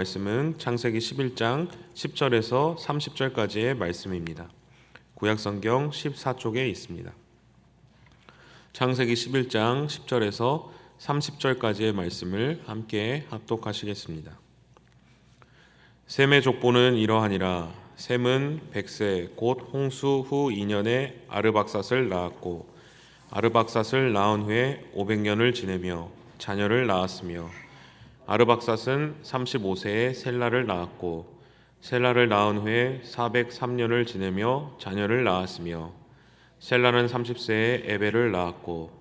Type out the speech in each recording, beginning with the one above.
말씀은 창세기 11장 10절에서 30절까지의 말씀입니다. 구약성경 14쪽에 있습니다. 창세기 11장 10절에서 30절까지의 말씀을 함께 합독하시겠습니다. 셈의 족보는 이러하니라. 셈은 백세 곧 홍수 후 2년에 아르박삿을 낳았고 아르박삿을 낳은 후에 500년을 지내며 자녀를 낳았으며 아르박삿은 35세에 셀라를 낳았고 셀라를 낳은 후에 403년을 지내며 자녀를 낳았으며 셀라는 30세에 에벨을 낳았고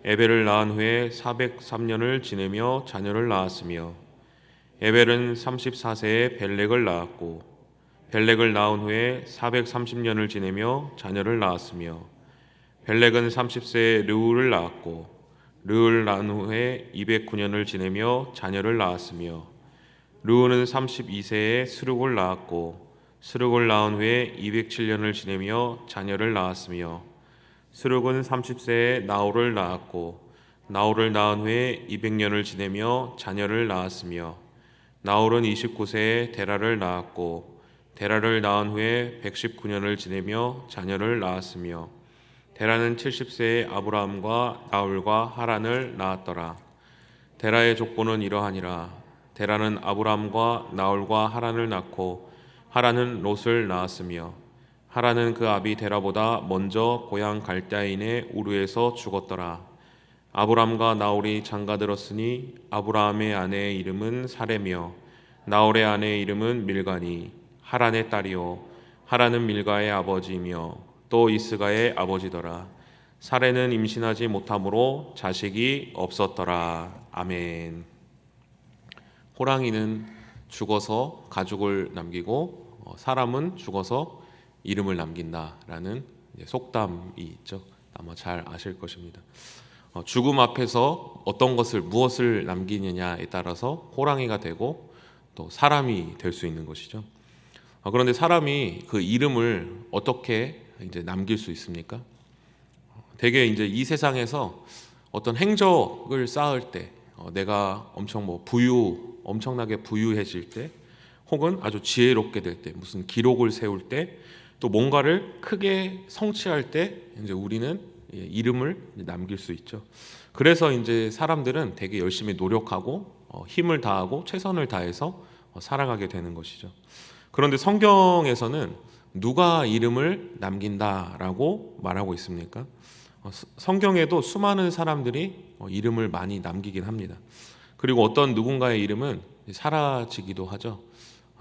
에벨을 낳은 후에 403년을 지내며 자녀를 낳았으며 에벨은 34세에 벨렉을 낳았고 벨렉을 낳은 후에 430년을 지내며 자녀를 낳았으며 벨렉은 30세에 르우를 낳았고 르우를 낳은 후에 209년을 지내며 자녀를 낳았으며 르우는 32세에 스룹을 낳았고 스룹을 낳은 후에 207년을 지내며 자녀를 낳았으며 스룹은 30세에 나홀을 낳았고 나홀을 낳은 후에 200년을 지내며 자녀를 낳았으며 나홀은 29세에 데라를 낳았고 데라를 낳은 후에 119년을 지내며 자녀를 낳았으며 데라는 70세에 아브라함과 나홀과 하란을 낳았더라. 데라의 족보는 이러하니라. 데라는 아브라함과 나홀과 하란을 낳고 하란은 롯을 낳았으며 하란은 그 아비 데라보다 먼저 고향 갈대아인의 우르에서 죽었더라. 아브라함과 나홀이 장가들었으니 아브라함의 아내의 이름은 사레며 나홀의 아내의 이름은 밀가니 하란의 딸이요 하란은 밀가의 아버지이며 또 이스가의 아버지더라. 사레는 임신하지 못함으로 자식이 없었더라. 아멘. 호랑이는 죽어서 가죽을 남기고 사람은 죽어서 이름을 남긴다라는 속담이 있죠. 아마 잘 아실 것입니다. 죽음 앞에서 어떤 것을 무엇을 남기느냐에 따라서 호랑이가 되고 또 사람이 될 수 있는 것이죠. 그런데 사람이 그 이름을 어떻게 이제 남길 수 있습니까? 대개 이제 이 세상에서 어떤 행적을 쌓을 때, 내가 엄청나게 부유해질 때, 혹은 아주 지혜롭게 될 때, 무슨 기록을 세울 때, 또 뭔가를 크게 성취할 때, 이제 우리는 이름을 남길 수 있죠. 그래서 이제 사람들은 되게 열심히 노력하고 힘을 다하고 최선을 다해서 살아가게 되는 것이죠. 그런데 성경에서는 누가 이름을 남긴다라고 말하고 있습니까? 성경에도 수많은 사람들이 이름을 많이 남기긴 합니다. 그리고 어떤 누군가의 이름은 사라지기도 하죠.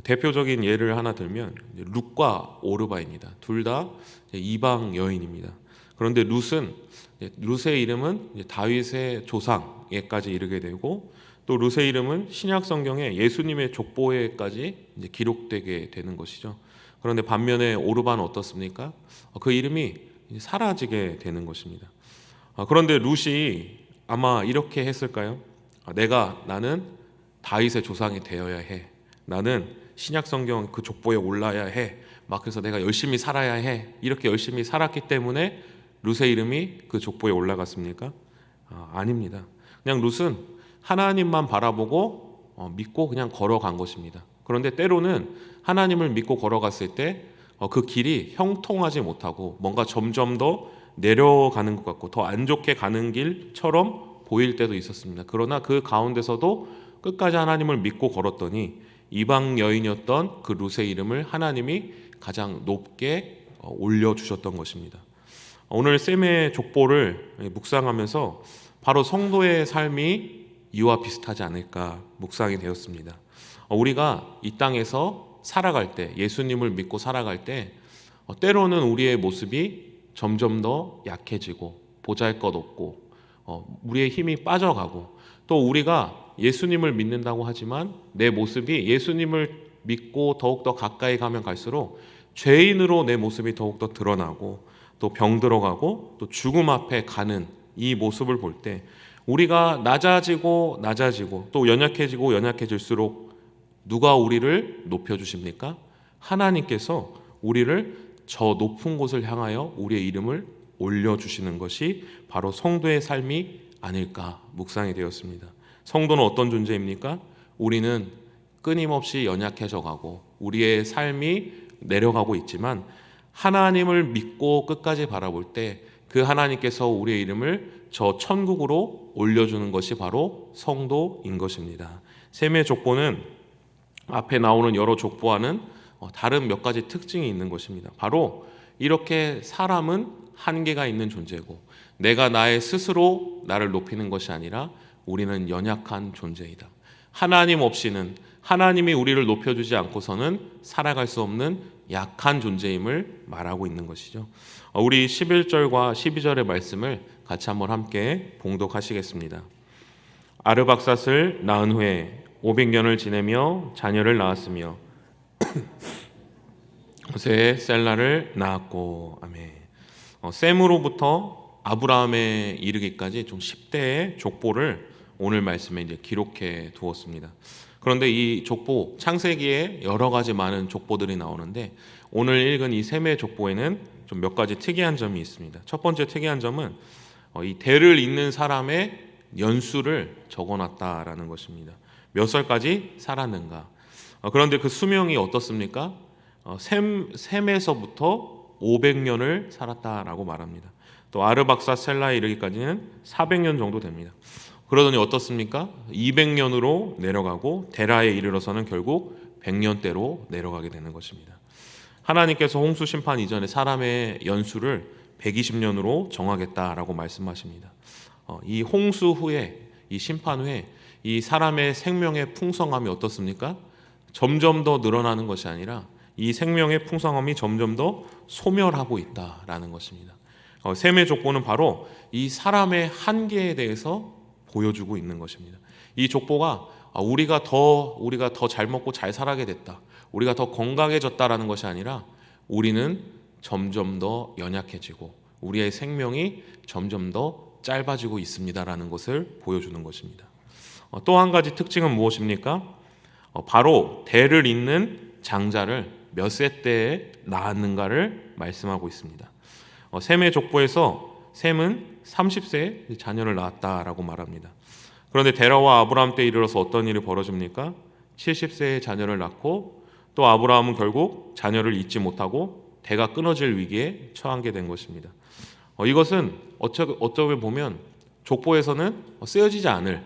대표적인 예를 하나 들면 룻과 오르바입니다. 둘 다 이방 여인입니다. 그런데 룻의 이름은 다윗의 조상에까지 이르게 되고 또 룻의 이름은 신약 성경에 예수님의 족보에까지 기록되게 되는 것이죠. 그런데 반면에 오르바는 어떻습니까? 그 이름이 사라지게 되는 것입니다. 그런데 룻이 아마 이렇게 했을까요? 나는 다윗의 조상이 되어야 해. 나는 신약 성경 그 족보에 올라야 해. 그래서 내가 열심히 살아야 해. 이렇게 열심히 살았기 때문에 룻의 이름이 그 족보에 올라갔습니까? 아닙니다. 그냥 룻은 하나님만 바라보고 믿고 그냥 걸어간 것입니다. 그런데 때로는 하나님을 믿고 걸어갔을 때 그 길이 형통하지 못하고 뭔가 점점 더 내려가는 것 같고 더 안 좋게 가는 길처럼 보일 때도 있었습니다. 그러나 그 가운데서도 끝까지 하나님을 믿고 걸었더니 이방 여인이었던 그 룻의 이름을 하나님이 가장 높게 올려주셨던 것입니다. 오늘 셈의 족보를 묵상하면서 바로 성도의 삶이 이와 비슷하지 않을까 묵상이 되었습니다. 우리가 이 땅에서 살아갈 때, 예수님을 믿고 살아갈 때 때로는 우리의 모습이 점점 더 약해지고 보잘것없고 우리의 힘이 빠져가고 또 우리가 예수님을 믿는다고 하지만 내 모습이 예수님을 믿고 더욱더 가까이 가면 갈수록 죄인으로 내 모습이 더욱더 드러나고 또 병들어가고 또 죽음 앞에 가는 이 모습을 볼 때 우리가 낮아지고 또 연약해질수록 누가 우리를 높여주십니까? 하나님께서 우리를 저 높은 곳을 향하여 우리의 이름을 올려주시는 것이 바로 성도의 삶이 아닐까 묵상이 되었습니다. 성도는 어떤 존재입니까? 우리는 끊임없이 연약해져 가고 우리의 삶이 내려가고 있지만 하나님을 믿고 끝까지 바라볼 때 그 하나님께서 우리의 이름을 저 천국으로 올려주는 것이 바로 성도인 것입니다. 셈의 족보는 앞에 나오는 여러 족보와는 다른 몇 가지 특징이 있는 것입니다. 바로 이렇게 사람은 한계가 있는 존재고 내가 나의 스스로 나를 높이는 것이 아니라 우리는 연약한 존재이다. 하나님 없이는 하나님이 우리를 높여주지 않고서는 살아갈 수 없는 약한 존재임을 말하고 있는 것이죠. 우리 11절과 12절의 말씀을 같이 한번 함께 봉독하시겠습니다. 아르박삿을 낳은 후에 500년을 지내며 자녀를 낳았으며 호세에 셀라를 낳았고. 아멘. 셈으로부터 아브라함에 이르기까지 좀 10대의 족보를 오늘 말씀에 이제 기록해 두었습니다. 그런데 이 족보, 창세기에 여러 가지 많은 족보들이 나오는데 오늘 읽은 이 셈의 족보에는 좀 몇 가지 특이한 점이 있습니다. 첫 번째 특이한 점은 이 대를 잇는 사람의 연수를 적어놨다라는 것입니다. 몇 살까지 살았는가. 그런데 그 수명이 어떻습니까? 셈에서부터 500년을 살았다라고 말합니다. 또 아르박사 셀라에 이르기까지는 400년 정도 됩니다. 그러더니 어떻습니까? 200년으로 내려가고 데라에 이르러서는 결국 100년대로 내려가게 되는 것입니다. 하나님께서 홍수 심판 이전에 사람의 연수를 120년으로 정하겠다라고 말씀하십니다. 이 홍수 후에, 이 심판 후에 이 사람의 생명의 풍성함이 어떻습니까? 점점 더 늘어나는 것이 아니라 이 생명의 풍성함이 점점 더 소멸하고 있다라는 것입니다. 셈의 족보는 바로 이 사람의 한계에 대해서 보여주고 있는 것입니다. 이 족보가 우리가 더 잘 먹고 잘 살게 됐다, 우리가 더 건강해졌다라는 것이 아니라 우리는 점점 더 연약해지고 우리의 생명이 점점 더 짧아지고 있습니다라는 것을 보여주는 것입니다. 또 한 가지 특징은 무엇입니까? 바로 대를 잇는 장자를 몇 세 때에 낳았는가를 말씀하고 있습니다. 셈의 족보에서 셈은 30세에 자녀를 낳았다라고 말합니다. 그런데 데라와 아브라함 때 이르러서 어떤 일이 벌어집니까? 70세에 자녀를 낳고 또 아브라함은 결국 자녀를 잊지 못하고 대가 끊어질 위기에 처하게 된 것입니다. 이것은 어쩌면 보면 족보에서는 쓰여지지 않을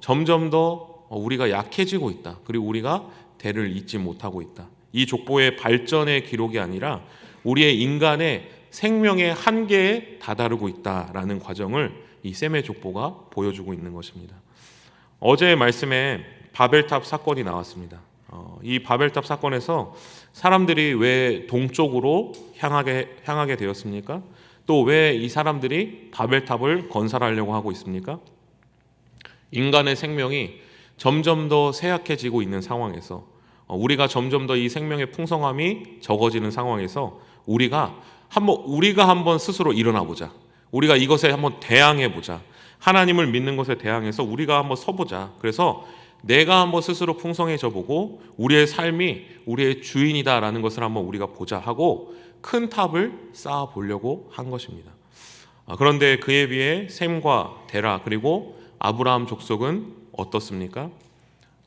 점점 더 우리가 약해지고 있다. 그리고 우리가 대를 잇지 못하고 있다. 이 족보의 발전의 기록이 아니라 우리의 인간의 생명의 한계에 다다르고 있다라는 과정을 이 셈의 족보가 보여주고 있는 것입니다. 어제의 말씀에 바벨탑 사건이 나왔습니다. 이 바벨탑 사건에서 사람들이 왜 동쪽으로 향하게 되었습니까? 또 왜 이 사람들이 바벨탑을 건설하려고 하고 있습니까? 인간의 생명이 점점 더 쇠약해지고 있는 상황에서 우리가 점점 더 이 생명의 풍성함이 적어지는 상황에서 우리가 한번 스스로 일어나 보자. 우리가 이것에 한번 대항해 보자. 하나님을 믿는 것에 대항해서 우리가 한번 서보자. 그래서 내가 한번 스스로 풍성해져 보고 우리의 삶이 우리의 주인이다라는 것을 한번 우리가 보자 하고 큰 탑을 쌓아 보려고 한 것입니다. 그런데 그에 비해 셈과 데라 그리고 아브라함 족속은 어떻습니까?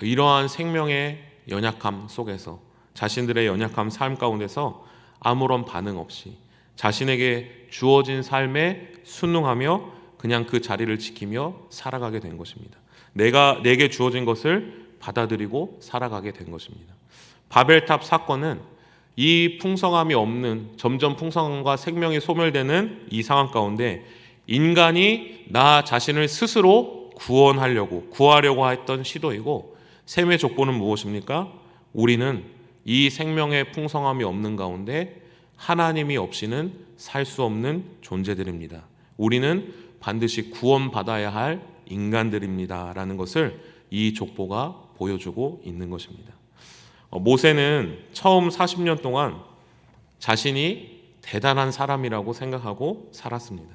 이러한 생명의 연약함 속에서 자신들의 연약함 삶 가운데서 아무런 반응 없이 자신에게 주어진 삶에 순응하며 그냥 그 자리를 지키며 살아가게 된 것입니다. 내게 주어진 것을 받아들이고 살아가게 된 것입니다. 바벨탑 사건은 이 풍성함이 없는 점점 풍성함과 생명이 소멸되는 이 상황 가운데 인간이 나 자신을 스스로 구하려고 했던 시도이고 셈의 족보는 무엇입니까? 우리는 이 생명의 풍성함이 없는 가운데 하나님이 없이는 살 수 없는 존재들입니다. 우리는 반드시 구원받아야 할 인간들입니다. 라는 것을 이 족보가 보여주고 있는 것입니다. 모세는 처음 40년 동안 자신이 대단한 사람이라고 생각하고 살았습니다.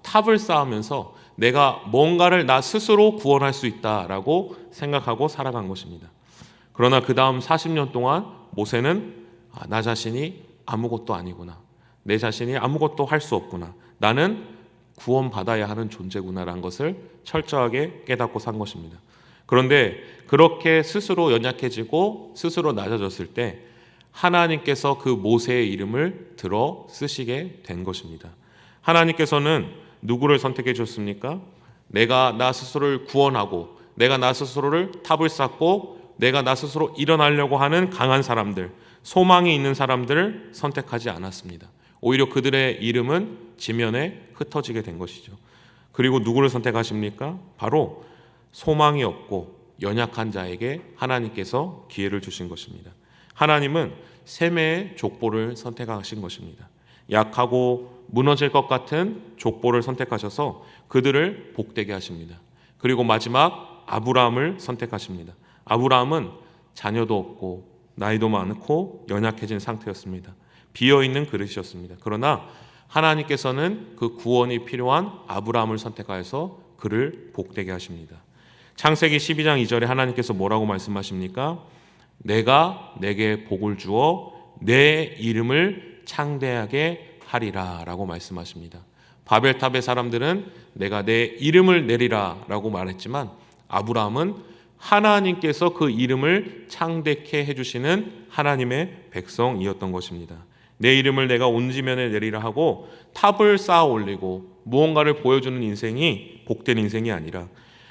탑을 쌓으면서 내가 뭔가를 나 스스로 구원할 수 있다라고 생각하고 살아간 것입니다. 그러나 그 다음 40년 동안 모세는 나 자신이 아무것도 아니구나. 내 자신이 아무것도 할 수 없구나. 나는 구원받아야 하는 존재구나라는 것을 철저하게 깨닫고 산 것입니다. 그런데 그렇게 스스로 연약해지고 스스로 낮아졌을 때 하나님께서 그 모세의 이름을 들어 쓰시게 된 것입니다. 하나님께서는 누구를 선택해 줬습니까? 내가 나 스스로를 구원하고 내가 나 스스로를 탑을 쌓고 내가 나 스스로 일어나려고 하는 강한 사람들, 소망이 있는 사람들을 선택하지 않았습니다. 오히려 그들의 이름은 지면에 흩어지게 된 것이죠. 그리고 누구를 선택하십니까? 바로 소망이 없고 연약한 자에게 하나님께서 기회를 주신 것입니다. 하나님은 셈의 족보를 선택하신 것입니다. 약하고 무너질 것 같은 족보를 선택하셔서 그들을 복되게 하십니다. 그리고 마지막 아브라함을 선택하십니다. 아브라함은 자녀도 없고 나이도 많고 연약해진 상태였습니다. 비어있는 그릇이었습니다. 그러나 하나님께서는 그 구원이 필요한 아브라함을 선택하여서 그를 복되게 하십니다. 창세기 12장 2절에 하나님께서 뭐라고 말씀하십니까? 내가 내게 복을 주어 내 이름을 창대하게 하리라 라고 말씀하십니다. 바벨탑의 사람들은 내가 내 이름을 내리라 라고 말했지만 아브라함은 하나님께서 그 이름을 창대케 해주시는 하나님의 백성이었던 것입니다. 내 이름을 내가 온 지면에 내리라 하고 탑을 쌓아 올리고 무언가를 보여주는 인생이 복된 인생이 아니라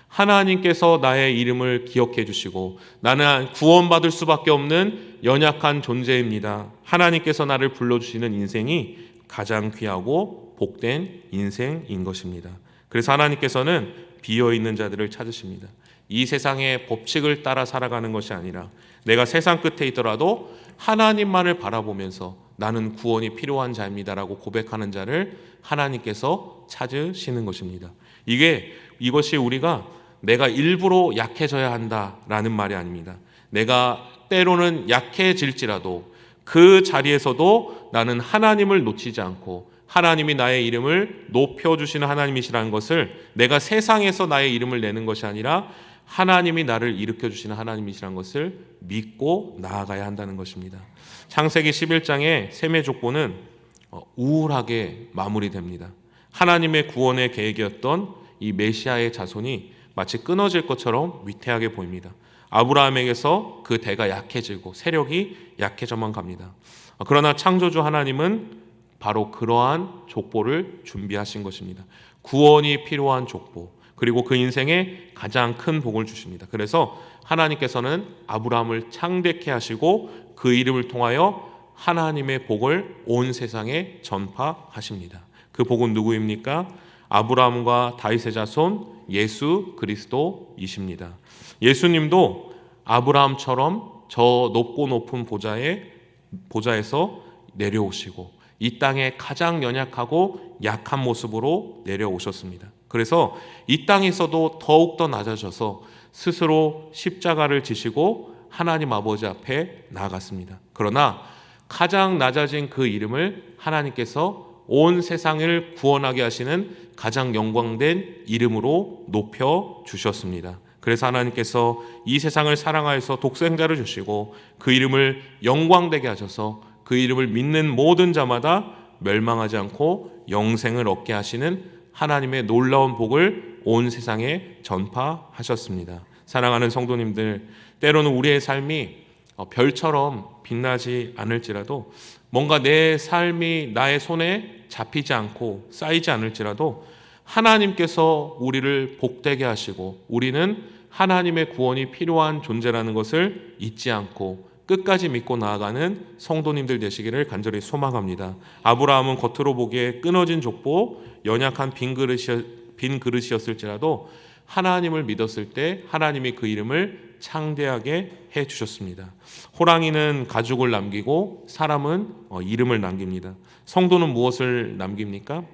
하나님께서 나의 이름을 기억해 주시고 나는 구원받을 수밖에 없는 연약한 존재입니다. 하나님께서 나를 불러주시는 인생이 가장 귀하고 복된 인생인 것입니다. 그래서 하나님께서는 비어있는 자들을 찾으십니다. 이 세상의 법칙을 따라 살아가는 것이 아니라 내가 세상 끝에 있더라도 하나님만을 바라보면서 나는 구원이 필요한 자입니다라고 고백하는 자를 하나님께서 찾으시는 것입니다. 이것이 우리가 내가 일부러 약해져야 한다라는 말이 아닙니다. 내가 때로는 약해질지라도 그 자리에서도 나는 하나님을 놓치지 않고 하나님이 나의 이름을 높여주시는 하나님이시라는 것을 내가 세상에서 나의 이름을 내는 것이 아니라 하나님이 나를 일으켜주시는 하나님이시라는 것을 믿고 나아가야 한다는 것입니다. 창세기 11장의 셈의 족보는 우울하게 마무리됩니다. 하나님의 구원의 계획이었던 이 메시아의 자손이 마치 끊어질 것처럼 위태하게 보입니다. 아브라함에게서 그 대가 약해지고 세력이 약해져만 갑니다. 그러나 창조주 하나님은 바로 그러한 족보를 준비하신 것입니다. 구원이 필요한 족보, 그리고 그 인생에 가장 큰 복을 주십니다. 그래서 하나님께서는 아브라함을 창대케 하시고 그 이름을 통하여 하나님의 복을 온 세상에 전파하십니다. 그 복은 누구입니까? 아브라함과 다윗의 자손 예수 그리스도이십니다. 예수님도 아브라함처럼 저 높고 높은 보좌에서 내려오시고 이 땅에 가장 연약하고 약한 모습으로 내려오셨습니다. 그래서 이 땅에서도 더욱더 낮아져서 스스로 십자가를 지시고 하나님 아버지 앞에 나아갔습니다. 그러나 가장 낮아진 그 이름을 하나님께서 온 세상을 구원하게 하시는 가장 영광된 이름으로 높여 주셨습니다. 그래서 하나님께서 이 세상을 사랑하여서 독생자를 주시고 그 이름을 영광되게 하셔서 그 이름을 믿는 모든 자마다 멸망하지 않고 영생을 얻게 하시는 하나님의 놀라운 복을 온 세상에 전파하셨습니다. 사랑하는 성도님들, 때로는 우리의 삶이 별처럼 빛나지 않을지라도 뭔가 내 삶이 나의 손에 잡히지 않고 쌓이지 않을지라도 하나님께서 우리를 복되게 하시고 우리는 하나님의 구원이 필요한 존재라는 것을 잊지 않고 끝까지 믿고 나아가는 성도님들 되시기를 간절히 소망합니다. 아브라함은 겉으로 보기에 끊어진 족보, 연약한 빈 그릇이었을지라도 하나님을 믿었을 때 하나님이 그 이름을 창대하게 해주셨습니다. 호랑이는 가죽을 남기고 사람은 이름을 남깁니다. 성도는 무엇을 남깁니까?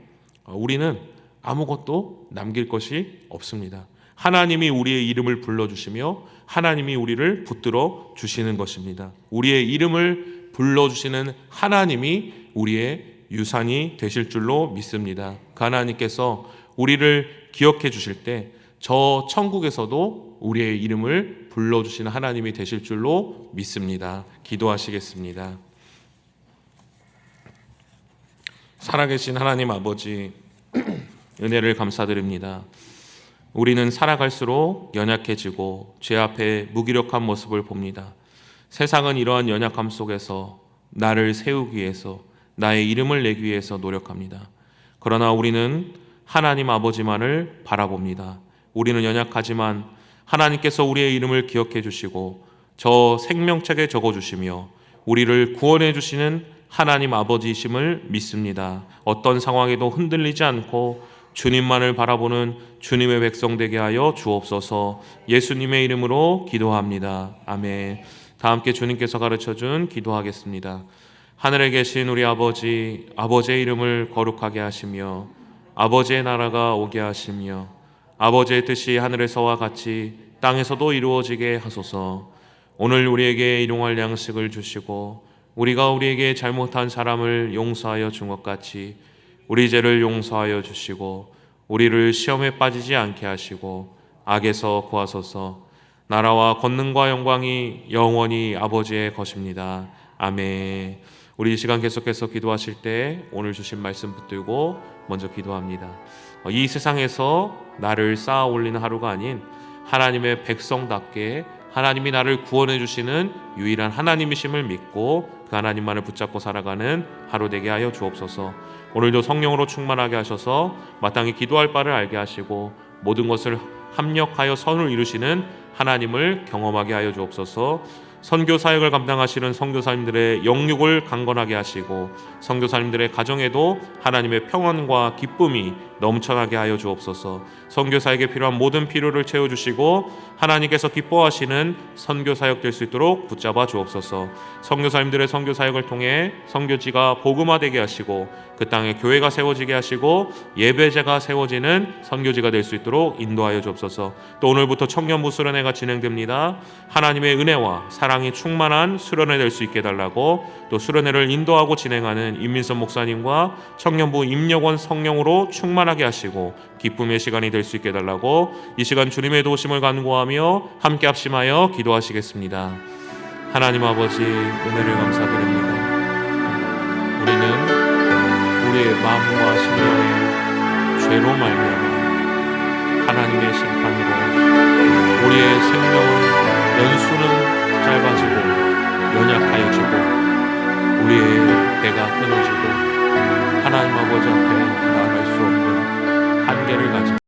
우리는 아무것도 남길 것이 없습니다. 하나님이 우리의 이름을 불러주시며 하나님이 우리를 붙들어 주시는 것입니다. 우리의 이름을 불러주시는 하나님이 우리의 유산이 되실 줄로 믿습니다. 그 하나님께서 우리를 기억해 주실 때 저 천국에서도 우리의 이름을 불러주시는 하나님이 되실 줄로 믿습니다. 기도하시겠습니다. 살아계신 하나님 아버지, 은혜를 감사드립니다. 우리는 살아갈수록 연약해지고 죄 앞에 무기력한 모습을 봅니다. 세상은 이러한 연약함 속에서 나를 세우기 위해서, 나의 이름을 내기 위해서 노력합니다. 그러나 우리는 하나님 아버지만을 바라봅니다. 우리는 연약하지만 하나님께서 우리의 이름을 기억해 주시고 저 생명책에 적어 주시며 우리를 구원해 주시는 하나님 아버지이심을 믿습니다. 어떤 상황에도 흔들리지 않고 주님만을 바라보는 주님의 백성 되게 하여 주옵소서. 예수님의 이름으로 기도합니다. 아멘. 다 함께 주님께서 가르쳐준 기도하겠습니다. 하늘에 계신 우리 아버지, 아버지의 이름을 거룩하게 하시며 아버지의 나라가 오게 하시며 아버지의 뜻이 하늘에서와 같이 땅에서도 이루어지게 하소서. 오늘 우리에게 일용할 양식을 주시고 우리가 우리에게 잘못한 사람을 용서하여 준 것 같이 우리 죄를 용서하여 주시고 우리를 시험에 빠지지 않게 하시고 악에서 구하소서. 나라와 권능과 영광이 영원히 아버지의 것입니다. 아멘. 우리 이 시간 계속해서 기도하실 때 오늘 주신 말씀 붙들고 먼저 기도합니다. 이 세상에서 나를 쌓아 올리는 하루가 아닌 하나님의 백성답게 하나님이 나를 구원해 주시는 유일한 하나님이심을 믿고 그 하나님만을 붙잡고 살아가는 하루 되게 하여 주옵소서. 오늘도 성령으로 충만하게 하셔서 마땅히 기도할 바를 알게 하시고 모든 것을 합력하여 선을 이루시는 하나님을 경험하게 하여 주옵소서. 선교 사역을 감당하시는 선교사님들의 영육을 강건하게 하시고 선교사님들의 가정에도 하나님의 평안과 기쁨이 넘쳐나게 하여 주옵소서. 선교사에게 필요한 모든 필요를 채워주시고 하나님께서 기뻐하시는 선교사역 될 수 있도록 붙잡아 주옵소서. 선교사님들의 선교사역을 통해 선교지가 복음화되게 하시고 그 땅에 교회가 세워지게 하시고 예배제가 세워지는 선교지가 될 수 있도록 인도하여 주옵소서. 또 오늘부터 청년부 수련회가 진행됩니다. 하나님의 은혜와 사랑이 충만한 수련회 될 수 있게 해달라고, 또 수련회를 인도하고 진행하는 임민선 목사님과 청년부 임력원 성령으로 충만하게 하시고 기쁨의 시간이 될 수 있게 해달라고 이 시간 주님의 도우심을 간구하며 함께 합심하여 기도하시겠습니다. 하나님 아버지, 은혜를 감사드립니다. 우리는 우리의 마음과 심령의 죄로 말미암아 하나님의 심판으로 우리의 생명은 연수는 짧아지고 연약하여지고 우리의 배가 끊어지고 하나님 아버지 앞에 나아갈 수 없는 한계를 가지고